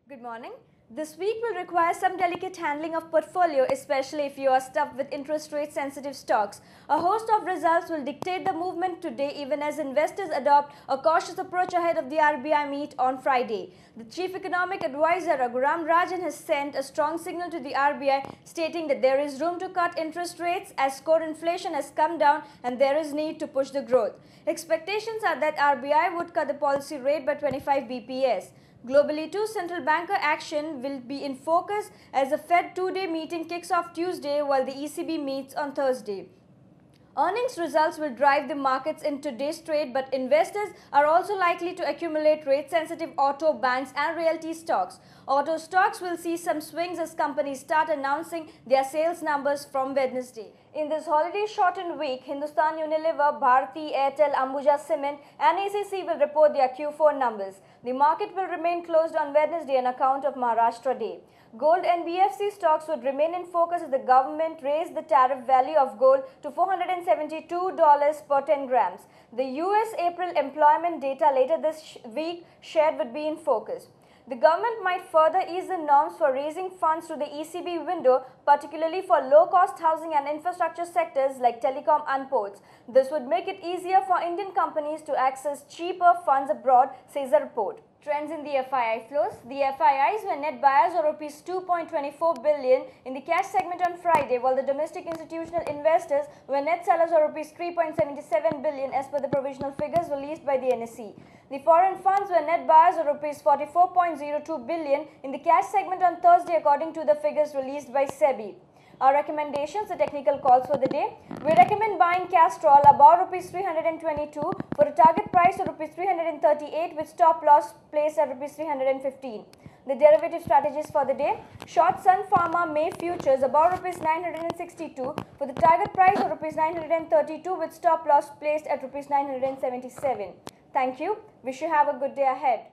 Good morning. This week will require some delicate handling of portfolio, especially if you are stuck with interest rate sensitive stocks. A host of results will dictate the movement today, even as investors adopt a cautious approach ahead of the RBI meet on Friday. The Chief Economic Advisor Raghuram Rajan has sent a strong signal to the RBI, stating that there is room to cut interest rates as core inflation has come down and there is need to push the growth. Expectations are that RBI would cut the policy rate by 25 bps. Globally too, central banker action will be in focus as the Fed two-day meeting kicks off Tuesday while the ECB meets on Thursday. Earnings results will drive the markets in today's trade, but investors are also likely to accumulate rate-sensitive auto, banks and realty stocks. Auto stocks will see some swings as companies start announcing their sales numbers from Wednesday. In this holiday-shortened week, Hindustan Unilever, Bharti Airtel, Ambuja Cement and ACC will report their Q4 numbers. The market will remain closed on Wednesday on account of Maharashtra Day. Gold and BFC stocks would remain in focus as the government raised the tariff value of gold to $472 per 10 grams. The US April employment data later this week shared would be in focus. The government might further ease the norms for raising funds through the ECB window, particularly for low-cost housing and infrastructure sectors like telecom and ports. This would make it easier for Indian companies to access cheaper funds abroad, says the report. Trends in the FII flows. The FIIs were net buyers of Rs 2.24 billion in the cash segment on Friday, while the domestic institutional investors were net sellers of Rs 3.77 billion as per the provisional figures released by the NSE. The foreign funds were net buyers of Rs 44.02 billion in the cash segment on Thursday according to the figures released by SEBI. Our recommendations, the technical calls for the day. We recommend buying Castrol above Rs 322 for a target price of Rs 338 with stop loss placed at Rs 315. The derivative strategies for the day. Short Sun Pharma May futures above Rs 962 for the target price of Rs 932 with stop loss placed at Rs 977. Thank you. Wish you have a good day ahead.